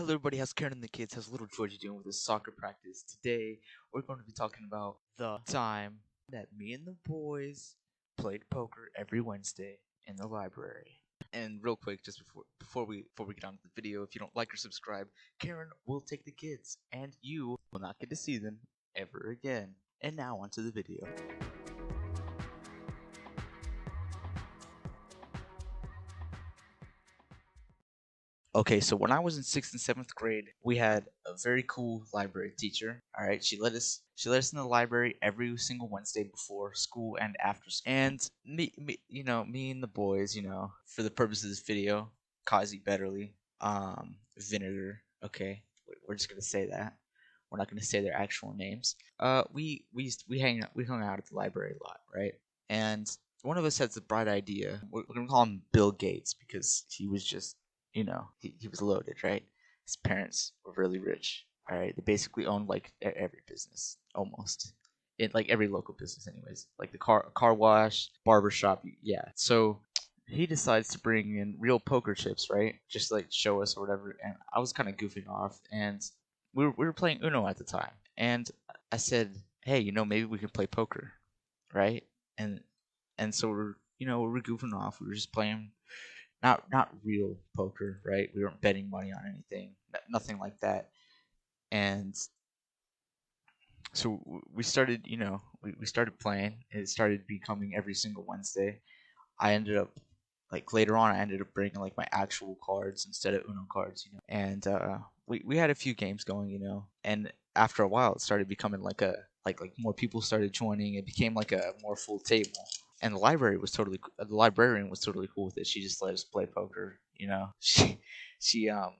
Hello everybody, how's Karen and the kids? How's little Georgie doing with his soccer practice? Today, we're going to be talking about the time that me and the boys played poker every Wednesday in the library. And real quick, just before we get on to the video, if you don't like or subscribe, Karen will take the kids, and you will not get to see them ever again. And now onto the video. Okay, so when I was in 6th and 7th grade, we had a very cool library teacher. All right, she let us in the library every single Wednesday before school and after school. And me and the boys, for the purpose of this video, Kazi Betterly, Vinegar. Okay, we're just gonna say that. We're not gonna say their actual names. We hung out at the library a lot, right? And one of us had the bright idea. We're gonna call him Bill Gates because he was just he was loaded, right? His parents were really rich. All right, they basically owned like every business almost. In like every local business, anyways, like the car wash, barber shop. Yeah. So he decides to bring in real poker chips, right? Just like show us or whatever. And I was kind of goofing off, and we were playing Uno at the time. And I said, hey, maybe we can play poker, right? And so we're goofing off. We were just playing not real poker, right? We weren't betting money on anything, nothing like that. And so we started, we started playing. It started becoming every single Wednesday. I ended up like later on, I ended up bringing like my actual cards instead of Uno cards. And we had a few games going, and after a while, it started becoming like like more people started joining. It became like a more full table. And the librarian was totally cool with it. She just let us play poker. She um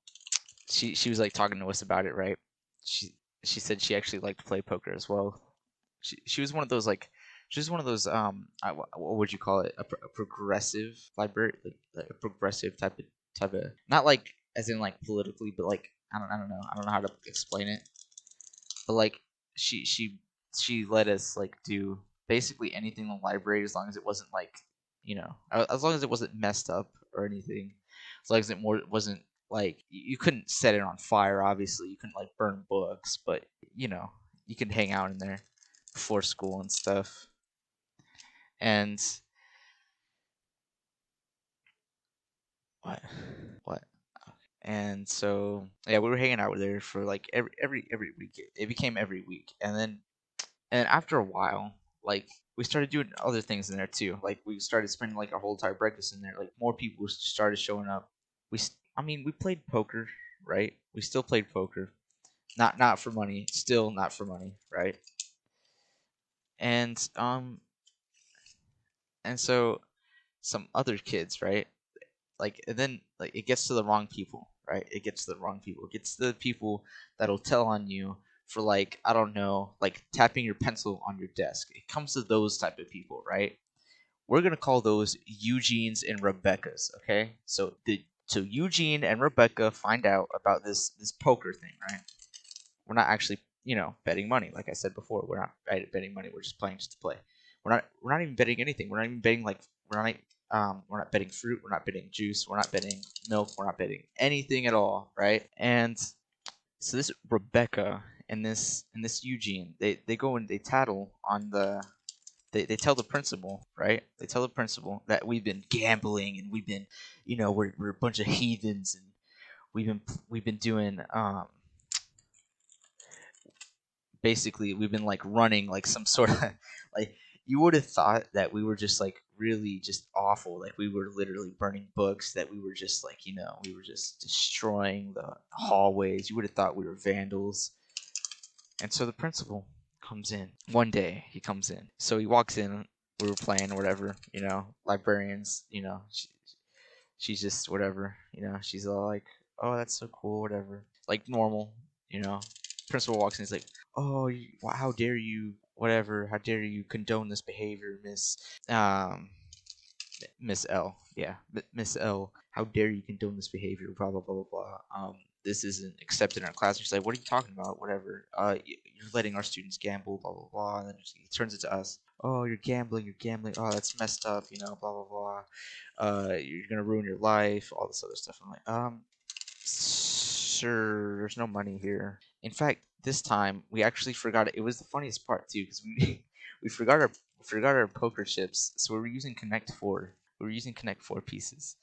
she was like talking to us about it, right? She she said she actually liked to play poker as well. She was one of those what would you call it, a progressive library, like a progressive type of, not like as in like politically, but like I don't know how to explain it, but like she she she let us like do basically anything in the library as long as it wasn't like as long as it wasn't messed up or anything, as long as it wasn't like you couldn't set it on fire. Obviously, you couldn't like burn books, but you could hang out in there before school and stuff. And what what and so yeah, we were hanging out there for like every week. It became every week, and after a while, like we started doing other things in there too. Like we started spending like our whole entire breakfast in there. Like more people started showing up. I mean, we played poker, right? We still played poker, not for money, still not for money, right? And so some other kids, right? Like, and then like it gets to the wrong people, right? It gets to the wrong people. It gets to the people that'll tell on you for like, I don't know, like tapping your pencil on your desk. It comes to those type of people, right? We're gonna call those Eugenes and Rebecca's, okay? So Eugene and Rebecca find out about this poker thing, right? We're not actually betting money, like I said before. We're not betting money. We're just playing just to play. We're not even betting anything. We're not even betting like we're not betting fruit. We're not betting juice. We're not betting milk. We're not betting anything at all, right? And so this Rebecca and this Eugene, they go and they tattle on they tell the principal, right? They tell the principal that we've been gambling and we've been, we're a bunch of heathens, and we've been doing basically we've been like running like some sort of like, you would have thought that we were just like really just awful, like we were literally burning books, that we were just like we were just destroying the hallways. You would have thought we were vandals. And so the principal comes in one day. He comes in, so he walks in. We were playing or whatever, librarians, she's just whatever, she's all like, oh, that's so cool, whatever, like normal, you know. Principal walks in, he's like, oh, how dare you, whatever, how dare you condone this behavior, um Miss L, yeah, Miss L, how dare you condone this behavior, blah blah blah blah blah. This isn't accepted in our class. She's like, what are you talking about, whatever, you're letting our students gamble, blah blah blah. And then he turns it to us, oh, you're gambling, oh, that's messed up, blah blah blah. You're gonna ruin your life, all this other stuff. I'm like, sir, there's no money here. In fact, this time we actually forgot it. It was the funniest part too, because we we forgot our poker chips, so we were using Connect Four. We were using Connect Four pieces,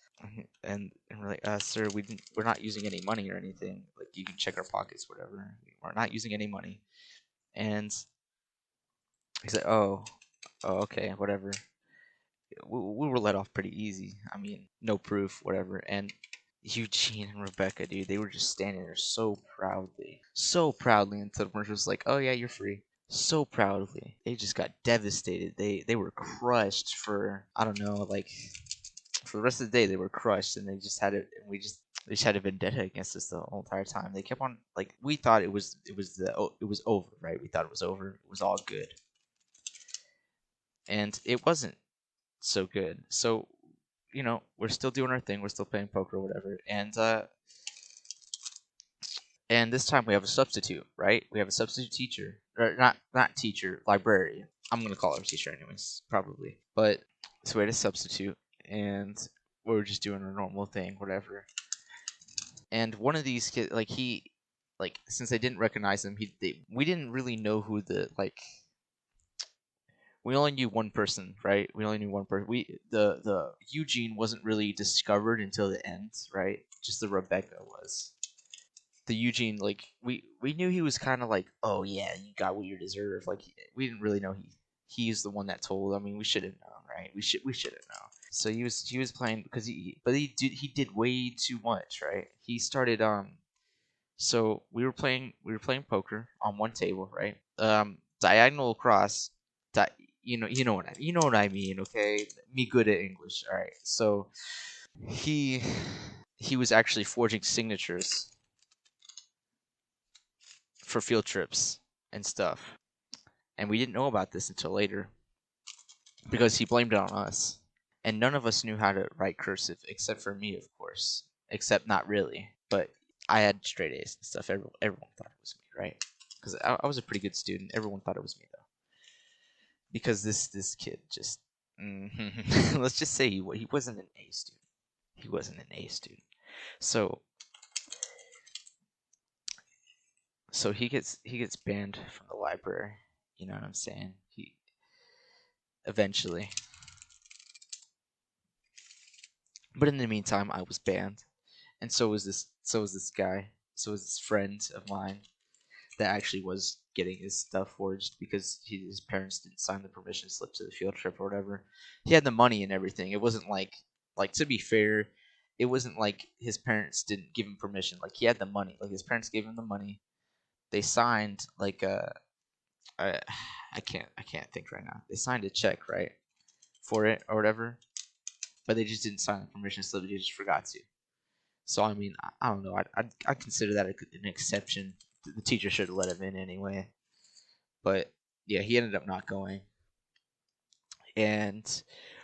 and we're like, sir, we're not using any money or anything. Like you can check our pockets, whatever. We're not using any money. And he's like, oh, okay, whatever. We were let off pretty easy. I mean, no proof, whatever. And Eugene and Rebecca, dude, they were just standing there so proudly until the merchant was like, "Oh yeah, you're free." So proudly, they just got devastated. They were crushed for I don't know, like for the rest of the day they were crushed, and they just had it. And we just had a vendetta against us the whole entire time. They kept on like we thought it was over, right? We thought it was over. It was all good, and it wasn't so good. So we're still doing our thing. We're still playing poker or whatever. And this time we have a substitute, right? We have a substitute teacher, or not teacher, librarian. I'm gonna call her teacher anyways, probably. But so we had a substitute, and we were just doing our normal thing, whatever. And one of these kids, like since I didn't recognize him, we didn't really know who the like. We only knew one person, right? We only knew one person. The Eugene wasn't really discovered until the end, right? Just the Rebecca was. The Eugene, like we knew he was kind of like, oh yeah, you got what you deserve. Like we didn't really know he's the one that told. I mean, we should have known, right? We should have known. So he was playing because he did way too much, right? He started So we were playing poker on one table, right? Diagonal across, you know what I mean, okay? Me good at English, all right. So he he was actually forging signatures for field trips and stuff, and we didn't know about this until later because he blamed it on us, and none of us knew how to write cursive except for me, of course. Except not really, but I had straight A's and stuff. Everyone thought it was me, right? Because I was a pretty good student. Everyone thought it was me though, because this kid just let's just say he wasn't an A student. He wasn't an A student. So he gets banned from the library. You know what I'm saying? He eventually, but in the meantime, I was banned, and so was this guy. So was this friend of mine that actually was getting his stuff forged because his parents didn't sign the permission slip to the field trip or whatever. He had the money and everything. It wasn't like to be fair, it wasn't like his parents didn't give him permission. Like he had the money. Like his parents gave him the money. They signed like I, I can't think right now. They signed a check, right, for it or whatever, but they just didn't sign the permission slip. They just forgot to. So I mean, I don't know. I consider that an exception. The teacher should have let him in anyway. But yeah, he ended up not going, and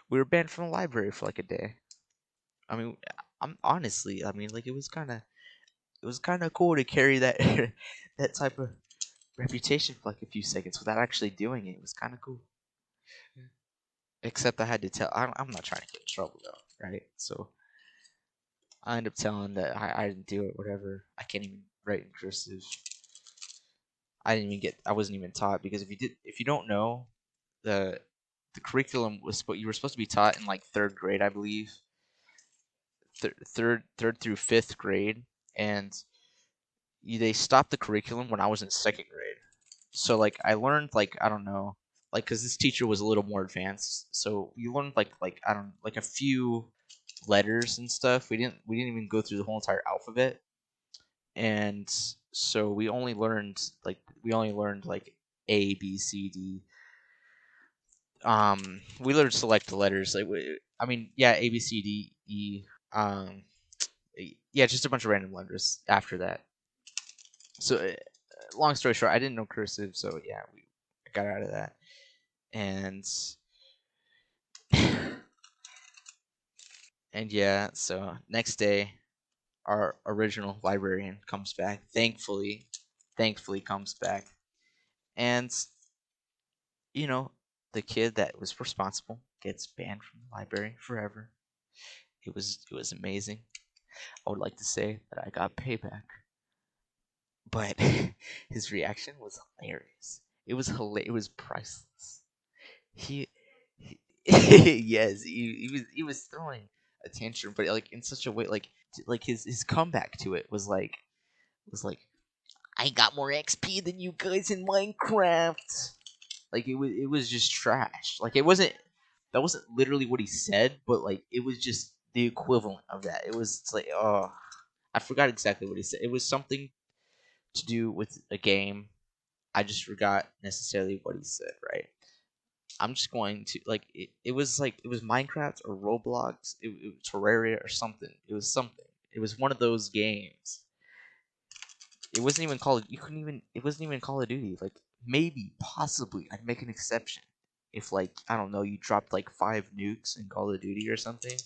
we were banned from the library for like a day. I mean, I'm honestly, I mean, like it was kind of cool to carry that that type of reputation for like a few seconds without actually doing it. It was kind of cool. Except I had to tell. I'm not trying to get in trouble though, right? So I end up telling that I didn't do it. Whatever. I can't even write in cursive. I didn't even get. I wasn't even taught because if you don't know, the the curriculum you were supposed to be taught in like third grade, I believe, third through fifth grade, and they stopped the curriculum when I was in second grade. So like I learned like I don't know, like because this teacher was a little more advanced, so you learned like I don't like a few letters and stuff. We didn't even go through the whole entire alphabet, and so we only learned like A B C D. We learned select the letters I mean yeah, A B C D E. Yeah, just a bunch of random letters after that. So long story short, I didn't know cursive, so yeah, we got out of that. And and yeah, so next day our original librarian comes back. Thankfully comes back. And you know, the kid that was responsible gets banned from the library forever. It was amazing. I would like to say that I got payback. but his reaction was hilarious. It was priceless. He, he yes, he was throwing a tantrum, but like in such a way, like his comeback to it was like I got more XP than you guys in Minecraft. Like it was just trash. Like it wasn't that wasn't literally what he said, but like it was just the equivalent of that. It was it's like oh, I forgot exactly what he said. It was something to do with a game. I just forgot necessarily what he said. Right. I'm just going to like it was Minecraft or Roblox, it was Terraria or something. It was something. It was one of those games. It wasn't even Call. You couldn't even. It wasn't even Call of Duty. Like maybe, possibly, I'd make an exception if like I don't know, you dropped like 5 nukes in Call of Duty or something.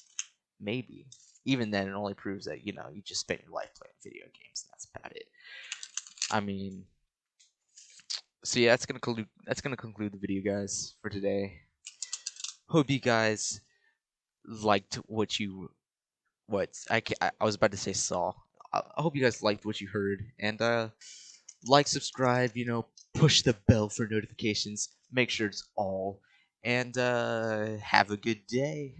Maybe. Even then, it only proves that you just spent your life playing video games. And that's about it. I mean, so yeah, that's gonna conclude the video, guys, for today. Hope you guys liked I was about to say saw. I hope you guys liked what you heard, and like, subscribe, push the bell for notifications, make sure it's all, and have a good day.